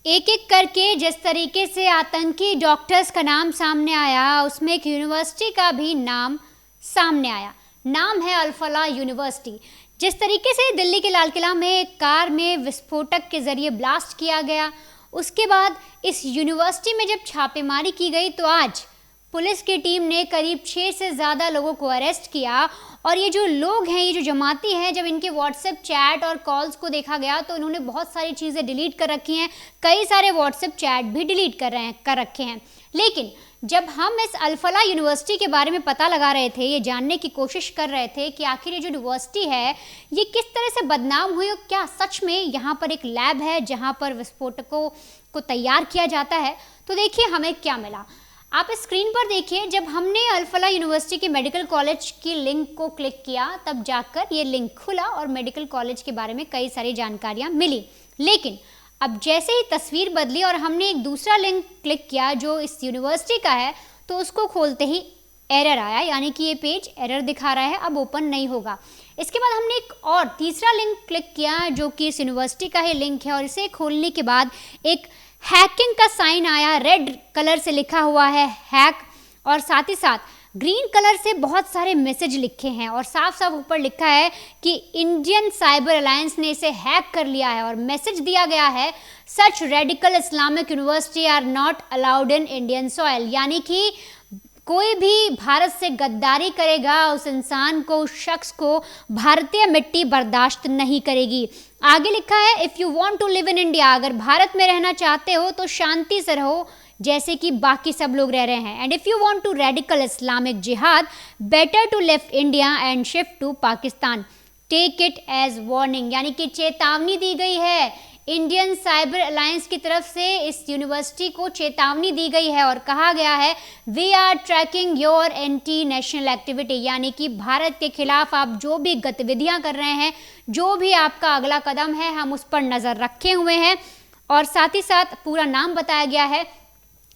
एक एक करके जिस तरीके से आतंकी डॉक्टर्स का नाम सामने आया, उसमें एक यूनिवर्सिटी का भी नाम सामने आया। नाम है अल फलाह यूनिवर्सिटी। जिस तरीके से दिल्ली के लाल किला में एक कार में विस्फोटक के जरिए ब्लास्ट किया गया, उसके बाद इस यूनिवर्सिटी में जब छापेमारी की गई तो आज पुलिस की टीम ने करीब 6 से ज़्यादा लोगों को अरेस्ट किया। और ये जो लोग हैं, ये जो जमाती हैं, जब इनके व्हाट्सएप चैट और कॉल्स को देखा गया तो इन्होंने बहुत सारी चीज़ें डिलीट कर रखी हैं। कई सारे व्हाट्सएप चैट भी डिलीट कर रखे हैं। लेकिन जब हम इस अल फलाह यूनिवर्सिटी के बारे में पता लगा रहे थे, ये जानने की कोशिश कर रहे थे कि आखिर ये जो यूनिवर्सिटी है ये किस तरह से बदनाम हुई और क्या सच में यहाँ पर एक लैब है जहाँ पर विस्फोटकों को तैयार किया जाता है, तो देखिए हमें क्या मिला। आप स्क्रीन पर देखिए, जब हमने अल फलाह यूनिवर्सिटी के मेडिकल कॉलेज की लिंक को क्लिक किया तब जाकर ये लिंक खुला और मेडिकल कॉलेज के बारे में कई सारी जानकारियाँ मिली। लेकिन अब जैसे ही तस्वीर बदली और हमने एक दूसरा लिंक क्लिक किया जो इस यूनिवर्सिटी का है, तो उसको खोलते ही एरर आया, यानी कि ये पेज एरर दिखा रहा है, अब ओपन नहीं होगा। इसके बाद हमने एक और तीसरा लिंक क्लिक किया जो कि इस यूनिवर्सिटी का ही लिंक है, और इसे खोलने के बाद एक हैकिंग का साइन आया, रेड कलर से लिखा हुआ है हैक, और साथ ही साथ ग्रीन कलर से बहुत सारे मैसेज लिखे हैं और साफ साफ ऊपर लिखा है कि इंडियन साइबर अलायंस ने इसे हैक कर लिया है। और मैसेज दिया गया है, such radical Islamic university are not allowed in Indian soil, यानी कि कोई भी भारत से गद्दारी करेगा उस इंसान को, उस शख्स को भारतीय मिट्टी बर्दाश्त नहीं करेगी। आगे लिखा है, if you want to live in India, अगर भारत में रहना चाहते हो तो शांति से रहो जैसे कि बाकी सब लोग रह रहे हैं। And if you want to radical Islamic jihad, better to left India and shift to Pakistan, take it as warning, यानी कि चेतावनी दी गई है। इंडियन साइबर अलायंस की तरफ से इस यूनिवर्सिटी को चेतावनी दी गई है और कहा गया है, we are tracking your anti national activity, यानी कि भारत के खिलाफ आप जो भी गतिविधियां कर रहे हैं, जो भी आपका अगला कदम है, हम उस पर नज़र रखे हुए हैं। और साथ ही साथ पूरा नाम बताया गया है,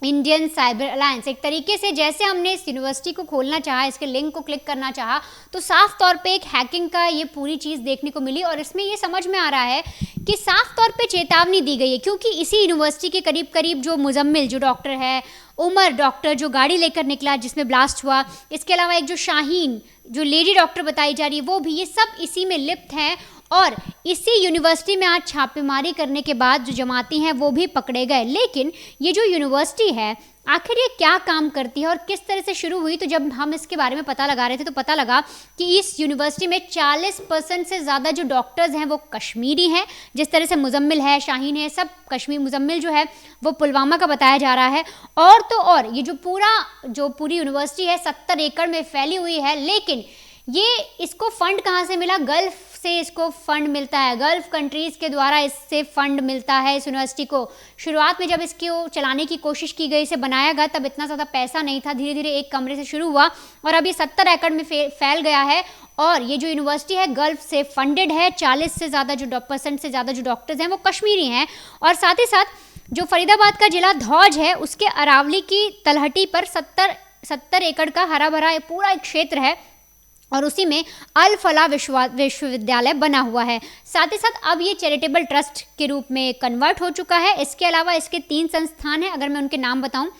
इंडियन साइबर अलायंस। एक तरीके से जैसे हमने इस यूनिवर्सिटी को खोलना चाहा, इसके लिंक को क्लिक करना चाहा, तो साफ तौर पे एक हैकिंग का ये पूरी चीज़ देखने को मिली। और इसमें ये समझ में आ रहा है कि साफ तौर पे चेतावनी दी गई है, क्योंकि इसी यूनिवर्सिटी के करीब करीब जो मुजम्मिल जो डॉक्टर है, उमर डॉक्टर जो गाड़ी लेकर निकला जिसमें ब्लास्ट हुआ, इसके अलावा एक जो शाहीन जो लेडी डॉक्टर बताई जा रही है वो भी, ये सब इसी में लिप्त हैं। और इसी यूनिवर्सिटी में आज छापेमारी करने के बाद जो जमाती हैं वो भी पकड़े गए। लेकिन ये जो यूनिवर्सिटी है आखिर ये क्या काम करती है और किस तरह से शुरू हुई, तो जब हम इसके बारे में पता लगा रहे थे तो पता लगा कि इस यूनिवर्सिटी में 40% से ज़्यादा जो डॉक्टर्स हैं वो कश्मीरी हैं। जिस तरह से मुजम्मिल है, शाहीन है, सब कश्मीर, मुजम्मिल जो है वो पुलवामा का बताया जा रहा है। और तो और ये जो पूरी यूनिवर्सिटी है 70 एकड़ में फैली हुई है। लेकिन ये इसको फंड कहाँ से मिला? गल्फ से इसको फंड मिलता है, गल्फ कंट्रीज़ के द्वारा इससे फंड मिलता है इस यूनिवर्सिटी को। शुरुआत में जब इसको चलाने की कोशिश की गई, इसे बनाया गया, तब इतना ज़्यादा पैसा नहीं था, धीरे धीरे एक कमरे से शुरू हुआ और अभी 70 एकड़ में फैल गया है। और ये जो यूनिवर्सिटी है गल्फ से फंडेड है। 40% से ज़्यादा जो डॉक्टर्स हैं वो कश्मीरी हैं। और साथ ही साथ जो फरीदाबाद का जिला धौज है उसके अरावली की तलहटी पर 70 एकड़ का हरा भरा पूरा एक क्षेत्र है और उसी में अल फलाह विश्वविद्यालय बना हुआ है। साथ ही साथ अब ये चैरिटेबल ट्रस्ट के रूप में कन्वर्ट हो चुका है। इसके अलावा इसके 3 संस्थान हैं, अगर मैं उनके नाम बताऊं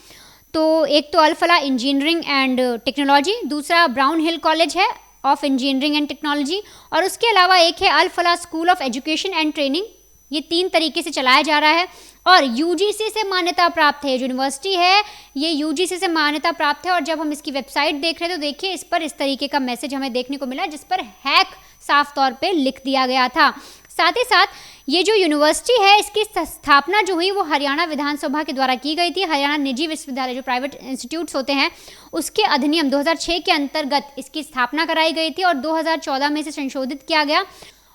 तो एक तो Al Falah engineering and technology, दूसरा ब्राउन हिल कॉलेज है ऑफ इंजीनियरिंग एंड टेक्नोलॉजी, और उसके अलावा एक है Al Falah school of education and training. ये 3 तरीके से चलाया जा रहा है और यूजीसी से मान्यता प्राप्त है। यूनिवर्सिटी है ये यूजीसी से मान्यता प्राप्त है। और जब हम इसकी वेबसाइट देख रहे हैं तो देखिए इस पर इस तरीके का मैसेज हमें देखने को मिला जिस पर हैक साफ तौर पे लिख दिया गया था। साथ ही साथ ये जो यूनिवर्सिटी है इसकी स्थापना जो हुई वो हरियाणा विधानसभा के द्वारा की गई थी। हरियाणा निजी विश्वविद्यालय जो प्राइवेट इंस्टीट्यूट्स होते हैं उसके अधिनियम 2006 के अंतर्गत इसकी स्थापना कराई गई थी और 2014 में इसे संशोधित किया गया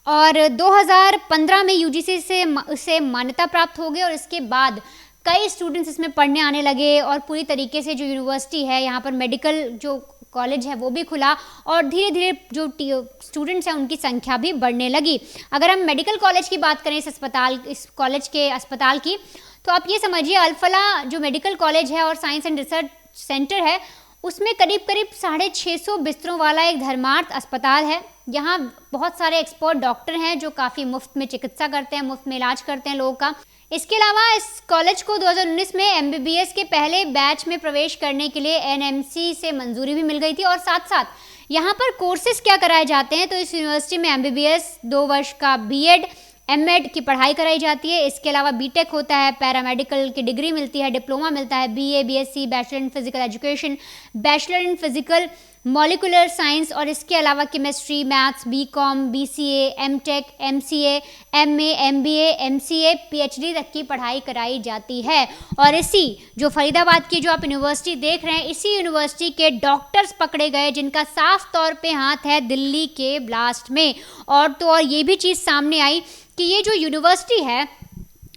और 2015 में यूजीसी से मान्यता प्राप्त हो गई। और इसके बाद कई स्टूडेंट्स इसमें पढ़ने आने लगे और पूरी तरीके से जो यूनिवर्सिटी है यहाँ पर मेडिकल जो कॉलेज है वो भी खुला और धीरे धीरे जो स्टूडेंट्स हैं उनकी संख्या भी बढ़ने लगी। अगर हम मेडिकल कॉलेज की बात करें इस कॉलेज के अस्पताल की, तो आप ये समझिए अल फलाह जो मेडिकल कॉलेज है और साइंस एंड रिसर्च सेंटर है उसमें करीब 650 बिस्तरों वाला एक धर्मार्थ अस्पताल है। यहाँ बहुत सारे एक्सपर्ट डॉक्टर हैं जो काफ़ी मुफ्त में चिकित्सा करते हैं, मुफ्त में इलाज करते हैं लोगों का। इसके अलावा इस कॉलेज को 2019 में एमबीबीएस के पहले बैच में प्रवेश करने के लिए एनएमसी से मंजूरी भी मिल गई थी। और साथ साथ यहाँ पर कोर्सेज क्या कराए जाते हैं, तो इस यूनिवर्सिटी में एमबीबीएस 2 वर्ष का बीएड एमएड की पढ़ाई कराई जाती है। इसके अलावा बीटेक होता है, पैरामेडिकल की डिग्री मिलती है, डिप्लोमा मिलता है, BA BSc, bachelor in physical education, bachelor in physical molecular science, और इसके अलावा chemistry, maths, BCom, BCA, MTech, MCA, MA, MBA, MCA, PhD तक की पढ़ाई कराई जाती है। और इसी जो फरीदाबाद की जो आप यूनिवर्सिटी देख रहे हैं, इसी यूनिवर्सिटी के डॉक्टर्स पकड़े गए जिनका साफ तौर पे हाथ है दिल्ली के ब्लास्ट में। और ये भी चीज़ सामने आई कि ये जो यूनिवर्सिटी है,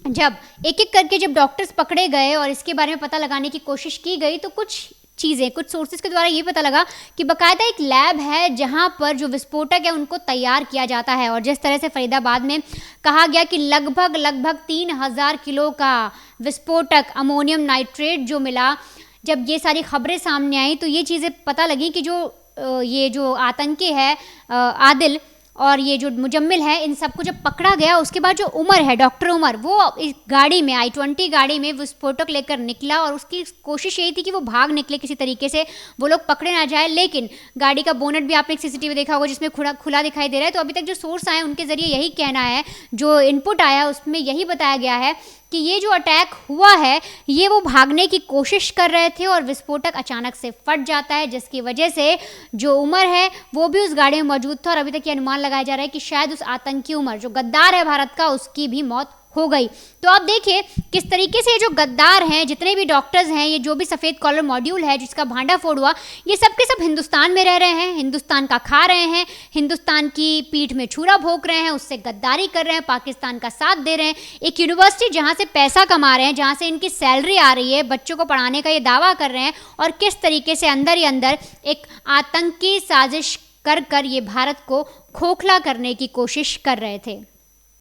जब एक एक करके जब डॉक्टर्स पकड़े गए और इसके बारे में पता लगाने की कोशिश की गई, तो कुछ सोर्सेज के द्वारा ये पता लगा कि बाकायदा एक लैब है जहां पर जो विस्फोटक है उनको तैयार किया जाता है। और जिस तरह से फरीदाबाद में कहा गया कि लगभग 3000 किलो का विस्फोटक अमोनियम नाइट्रेट जो मिला, जब ये सारी खबरें सामने आई तो ये चीज़ें पता लगी कि ये जो आतंकी है आदिल और ये जो मुजम्मिल है, इन सबको जब पकड़ा गया उसके बाद जो उमर है, डॉक्टर उमर, वो इस गाड़ी में i20 गाड़ी में विस्फोटक लेकर निकला और उसकी कोशिश यही थी कि वो भाग निकले किसी तरीके से, वो लोग पकड़े ना जाए। लेकिन गाड़ी का बोनट भी आपने एक सीसीटीवी देखा होगा जिसमें खुला दिखाई दे रहा है। तो अभी तक जो सोर्स आए उनके जरिए यही कहना है, जो इनपुट आया उसमें यही बताया गया है कि ये जो अटैक हुआ है ये वो भागने की कोशिश कर रहे थे और विस्फोटक अचानक से फट जाता है, जिसकी वजह से जो उमर है वो भी उस गाड़ी में मौजूद था। और अभी तक ये अनुमान लगाया जा रहा है कि शायद उस आतंकी उमर जो गद्दार है भारत का, उसकी भी मौत हो गई। तो आप देखिए किस तरीके से जो गद्दार हैं, जितने भी डॉक्टर्स हैं, ये जो भी सफ़ेद कॉलर मॉड्यूल है जिसका भांडाफोड़ हुआ, ये सब के सब हिंदुस्तान में रह रहे हैं, हिंदुस्तान का खा रहे हैं, हिंदुस्तान की पीठ में छुरा भोंक रहे हैं, उससे गद्दारी कर रहे हैं, पाकिस्तान का साथ दे रहे हैं। एक यूनिवर्सिटी जहाँ से पैसा कमा रहे हैं, जहाँ से इनकी सैलरी आ रही है, बच्चों को पढ़ाने का ये दावा कर रहे हैं, और किस तरीके से अंदर ही अंदर एक आतंकी साजिश कर ये भारत को खोखला करने की कोशिश कर रहे थे।